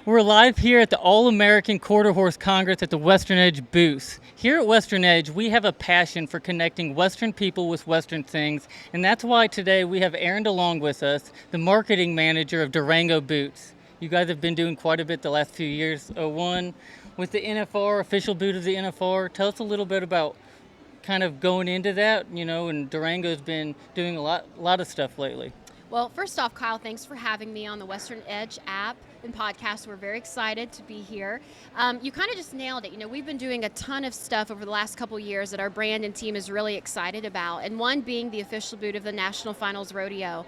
We're live here at the All-American Quarter Horse Congress at the Western Edge booth. Here at Western Edge, we have a passion for connecting Western people with Western things, and that's why today we have Erin Delong with us, the marketing manager of Durango Boots. You guys have been doing quite a bit the last few years. One, with the NFR, official boot of the NFR. Tell us a little bit about kind of going into that, and Durango's been doing a lot of stuff lately. Well, first off, Kyle, thanks for having me on the Western Edge app and podcast. We're very excited to be here. You kind of just nailed it. We've been doing a ton of stuff over the last couple years that our brand and team is really excited about, and one being the official boot of the National Finals Rodeo.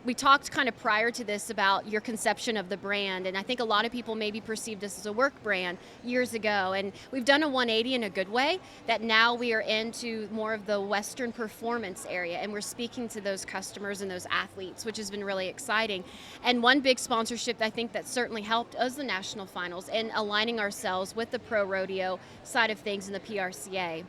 We talked kind of prior to this about your conception of the brand, and I think a lot of people maybe perceived us as a work brand years ago, and we've done a 180 in a good way, that now we are into more of the Western performance area, and we're speaking to those customers and those athletes, which has been really exciting. And one big sponsorship I think that certainly helped us, the National Finals, and aligning ourselves with the pro rodeo side of things in the PRCA.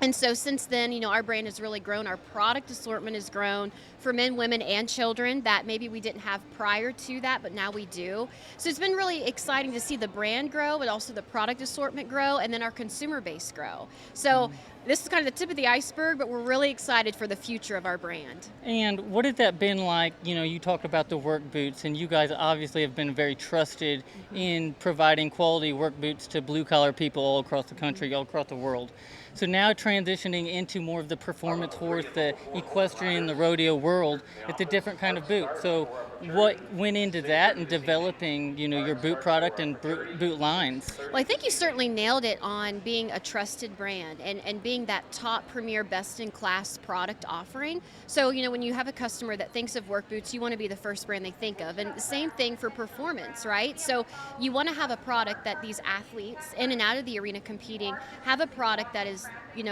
And so since then, our brand has really grown. Our product assortment has grown for men, women, and children that maybe we didn't have prior to that, but now we do. So it's been really exciting to see the brand grow, but also the product assortment grow, and then our consumer base grow. So this is kind of the tip of the iceberg, but we're really excited for the future of our brand. And what has that been like? You talk about the work boots, and you guys obviously have been very trusted in providing quality work boots to blue-collar people all across the country, all across the world. So now transitioning into more of the performance horse, the equestrian, the rodeo world, it's a different kind of boot. So what went into that and developing, your boot product and boot lines? Well, I think you certainly nailed it on being a trusted brand and being that top premier best-in-class product offering. So, when you have a customer that thinks of work boots, you want to be the first brand they think of. And the same thing for performance, right? So you want to have a product that these athletes in and out of the arena competing have a product that is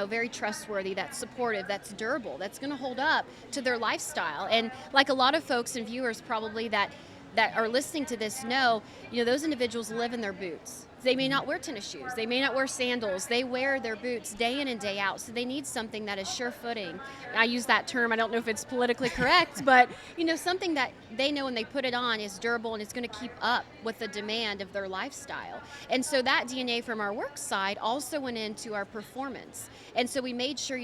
very trustworthy, that's supportive, that's durable, that's going to hold up to their lifestyle. And like a lot of folks and viewers probably that are listening to this know, those individuals live in their boots. They may not wear tennis shoes. They may not wear sandals. They wear their boots day in and day out. So they need something that is sure-footing. I use that term. I don't know if it's politically correct, but something that they know when they put it on is durable and it's going to keep up with the demand of their lifestyle. And so that DNA from our work side also went into our performance. And so we made sure,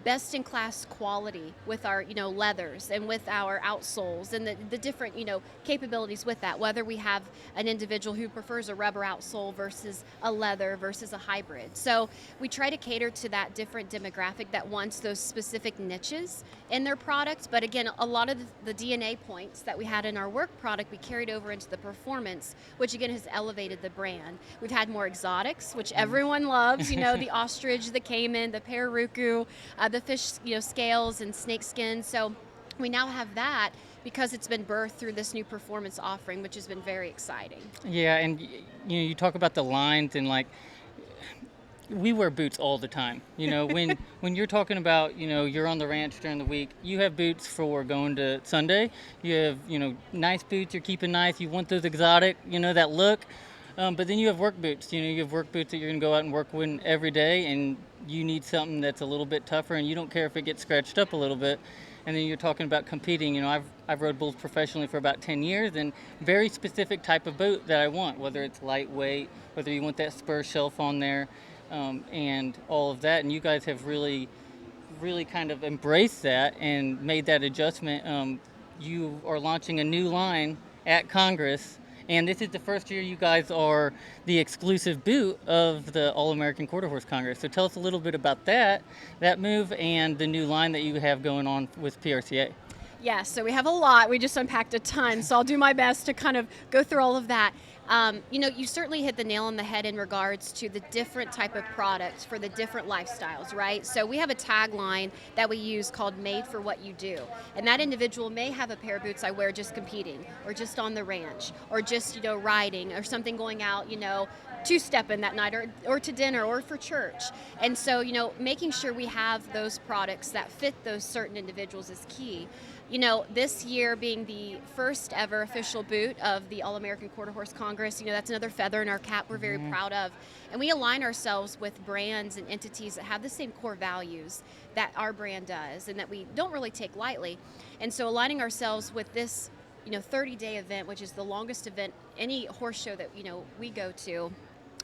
best-in-class quality with our, leathers and with our outsoles and the different, capabilities with that, whether we have an individual who prefers a rubber outsole versus a leather versus a hybrid. So we try to cater to that different demographic that wants those specific niches in their products. But again, a lot of the DNA points that we had in our work product, we carried over into the performance, which again has elevated the brand. We've had more exotics, which everyone loves, the ostrich, the caiman, the pararuku, the fish, scales and snake skin. So we now have that because it's been birthed through this new performance offering, which has been very exciting. Yeah, and you talk about the lines and we wear boots all the time. When you're talking about, you're on the ranch during the week, you have boots for going to Sunday. You have, nice boots, you're keeping nice. You want those exotic, that look. But then you have work boots. You have work boots that you're going to go out and work in every day, and you need something that's a little bit tougher, and you don't care if it gets scratched up a little bit. And then you're talking about competing. I've rode bulls professionally for about 10 years, and very specific type of boot that I want, whether it's lightweight, whether you want that spur shelf on there, and all of that. And you guys have really, really kind of embraced that and made that adjustment. You are launching a new line at Congress. And this is the first year you guys are the exclusive boot of the All-American Quarter Horse Congress. So tell us a little bit about that move, and the new line that you have going on with PRCA. Yeah, so we have a lot. We just unpacked a ton, so I'll do my best to kind of go through all of that. You certainly hit the nail on the head in regards to the different type of products for the different lifestyles, right? So we have a tagline that we use called Made for What You Do. And that individual may have a pair of boots I wear just competing, or just on the ranch, or just, riding, or something going out, two-stepping that night, or to dinner, or for church. And so, making sure we have those products that fit those certain individuals is key. This year being the first ever official boot of the All-American Quarter Horse Congress, that's another feather in our cap we're very proud of. And we align ourselves with brands and entities that have the same core values that our brand does and that we don't really take lightly. And so aligning ourselves with this 30-day event, which is the longest event any horse show that we go to.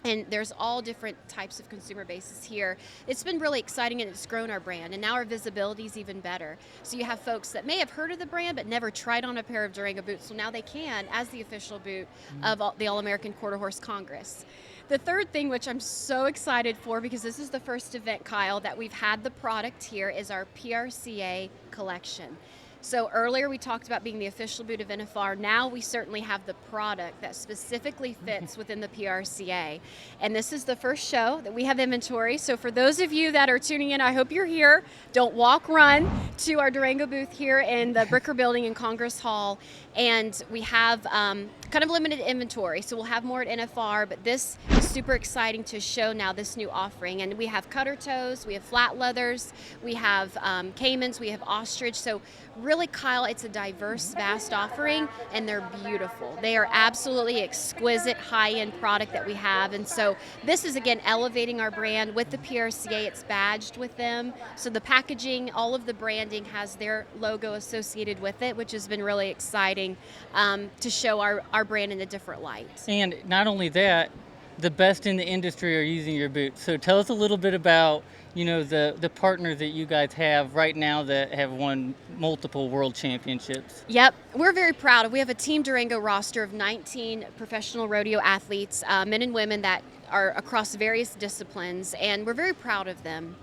And there's all different types of consumer bases here. It's been really exciting, and it's grown our brand, and now our visibility is even better. So you have folks that may have heard of the brand but never tried on a pair of Durango boots, so now they can, as the official boot of the All-American Quarter Horse Congress. The third thing, which I'm so excited for, because this is the first event, Kyle, that we've had the product here, is our PRCA collection. So earlier we talked about being the official boot of NFR. Now we certainly have the product that specifically fits within the PRCA. And this is the first show that we have inventory. So for those of you that are tuning in, I hope you're here. Don't walk, run to our Durango booth here in the Bricker Building in Congress Hall. And we have kind of limited inventory, so we'll have more at NFR, but this is super exciting to show now this new offering. And we have cutter toes, we have flat leathers, we have caimans, we have ostrich. So really, Kyle, it's a diverse, vast offering, and they're beautiful. They are absolutely exquisite, high-end product that we have. And so this is, again, elevating our brand with the PRCA. It's badged with them. So the packaging, all of the branding has their logo associated with it, which has been really exciting to show our brand in a different light. And not only that, the best in the industry are using your boots. So tell us a little bit about the partners that you guys have right now that have won multiple world championships. Yep, we're very proud. We have a Team Durango roster of 19 professional rodeo athletes, men and women that are across various disciplines, and we're very proud of them.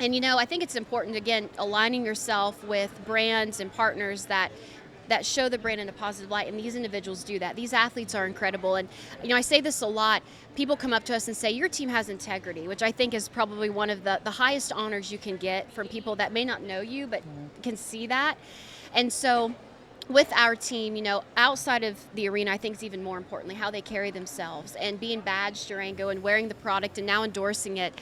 And I think it's important, again, aligning yourself with brands and partners that show the brand in a positive light, and these individuals do that. These athletes are incredible, and I say this a lot. People come up to us and say, your team has integrity, which I think is probably one of the highest honors you can get from people that may not know you but can see that. And so with our team, outside of the arena, I think is even more importantly how they carry themselves and being badged Durango and wearing the product and now endorsing it.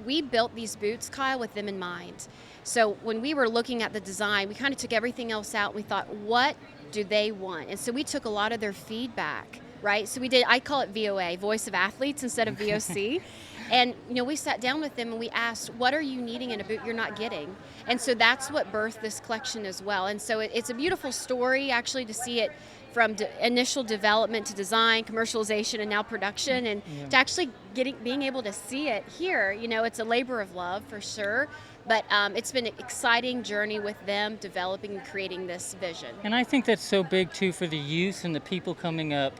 We built these boots, Kyle, with them in mind. So when we were looking at the design, we kind of took everything else out. And we thought, what do they want? And so we took a lot of their feedback, right? So I call it VOA, Voice of Athletes, instead of VOC. And, we sat down with them and we asked, what are you needing in a boot you're not getting? And so that's what birthed this collection as well. And so it's a beautiful story, actually, to see it from initial development to design, commercialization, and now production, and to actually being able to see it here. It's a labor of love for sure. But it's been an exciting journey with them developing and creating this vision. And I think that's so big, too, for the youth and the people coming up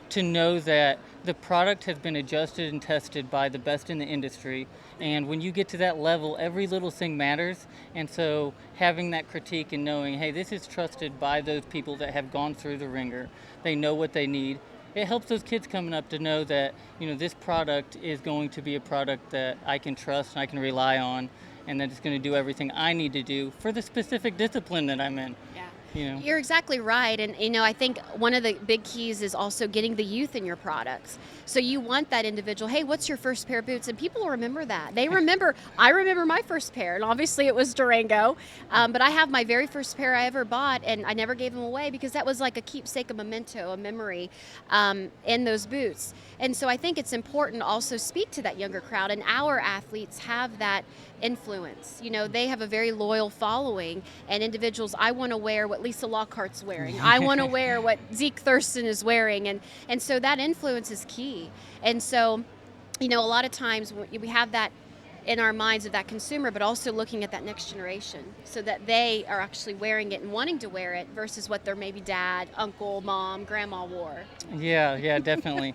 to know that the product has been adjusted and tested by the best in the industry. And when you get to that level, every little thing matters. And so having that critique and knowing, hey, this is trusted by those people that have gone through the ringer. They know what they need. It helps those kids coming up to know that, this product is going to be a product that I can trust and I can rely on, and that it's going to do everything I need to do for the specific discipline that I'm in. Yeah. You're exactly right. And, I think one of the big keys is also getting the youth in your products. So you want that individual, hey, what's your first pair of boots? And people will remember that. I remember my first pair, and obviously it was Durango. But I have my very first pair I ever bought, and I never gave them away because that was like a keepsake, a memento, a memory in those boots. And so I think it's important to also speak to that younger crowd, and our athletes have that influence. They have a very loyal following, and individuals, I want to wear what Lisa Lockhart's wearing. I want to wear what Zeke Thurston is wearing. And so that influence is key. And so, a lot of times we have that in our minds of that consumer, but also looking at that next generation so that they are actually wearing it and wanting to wear it versus what their maybe dad, uncle, mom, grandma wore. Yeah, definitely.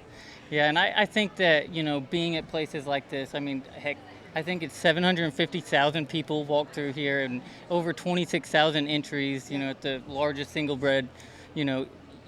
Yeah, and I think that, being at places like this, I mean, heck, I think it's 750,000 people walk through here and over 26,000 entries, at the largest single bred,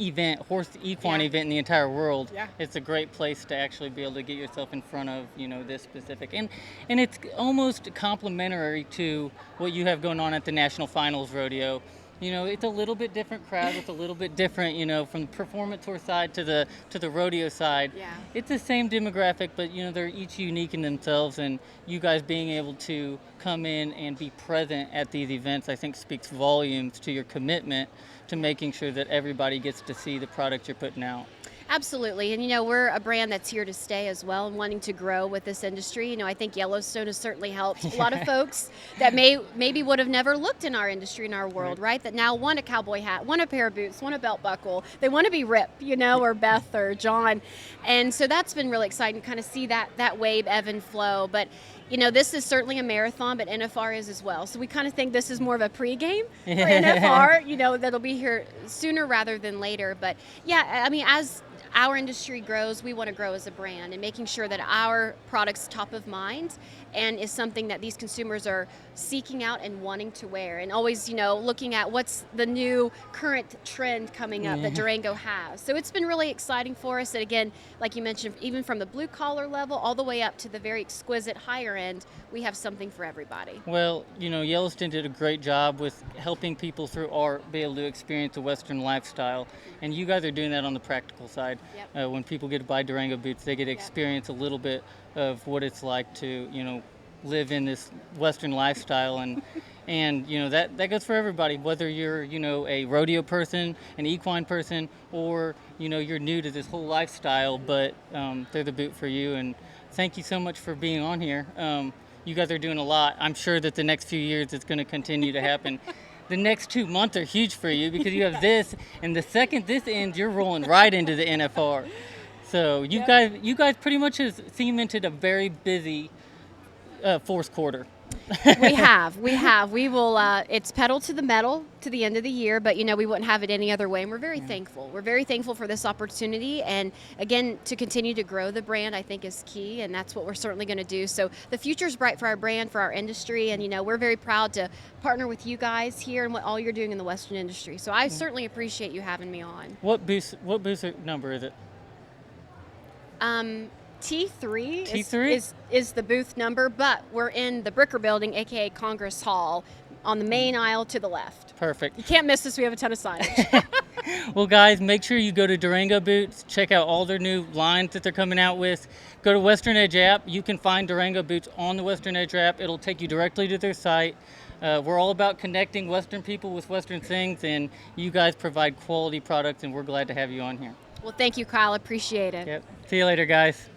event, horse equine event in the entire world. Yeah. It's a great place to actually be able to get yourself in front of, this specific. And it's almost complementary to what you have going on at the National Finals Rodeo. It's a little bit different crowd. It's a little bit different, from the performance horse side to the rodeo side. Yeah. It's the same demographic, but they're each unique in themselves. And you guys being able to come in and be present at these events, I think, speaks volumes to your commitment to making sure that everybody gets to see the product you're putting out. Absolutely. And, we're a brand that's here to stay as well and wanting to grow with this industry. I think Yellowstone has certainly helped a lot of folks that maybe would have never looked in our industry, in our world, right? That now want a cowboy hat, want a pair of boots, want a belt buckle. They want to be Rip, or Beth or John. And so that's been really exciting to kind of see that wave ebb and flow. But, this is certainly a marathon, but NFR is as well. So we kind of think this is more of a pregame for NFR, that'll be here sooner rather than later. But yeah, I mean, as our industry grows, we want to grow as a brand, and making sure that our product's top of mind and is something that these consumers are seeking out and wanting to wear, and always looking at what's the new current trend coming up that Durango has. So it's been really exciting for us. And again, like you mentioned, even from the blue collar level all the way up to the very exquisite higher end, we have something for everybody. Well, Yellowstone did a great job with helping people through art be able to experience a Western lifestyle, and you guys are doing that on the practical side. Yep. When people get to buy Durango boots, they get to experience a little bit of what it's like to, live in this Western lifestyle, and that goes for everybody, whether you're a rodeo person, an equine person, or you're new to this whole lifestyle, but they're the boot for you. And thank you so much for being on here. You guys are doing a lot. I'm sure that the next few years it's going to continue to happen. The next 2 months are huge for you because you have this, and the second this ends, you're rolling right into the NFR. So you guys pretty much has cemented a very busy fourth quarter. We have. We will, it's pedal to the metal to the end of the year, but we wouldn't have it any other way. And we're very thankful. We're very thankful for this opportunity. And again, to continue to grow the brand, I think is key. And that's what we're certainly going to do. So the future's bright for our brand, for our industry. And, we're very proud to partner with you guys here and what all you're doing in the Western industry. So I certainly appreciate you having me on. What booth number is it? T3 is the booth number, but we're in the Bricker Building, aka Congress Hall, on the main aisle to the left. Perfect. You can't miss us. We have a ton of signage. Well, guys, make sure you go to Durango Boots, check out all their new lines that they're coming out with. Go to Western Edge app. You can find Durango Boots on the Western Edge app. It'll take you directly to their site. We're all about connecting Western people with Western things, and you guys provide quality products, and we're glad to have you on here. Well, thank you, Kyle. Appreciate it. Yep. See you later, guys.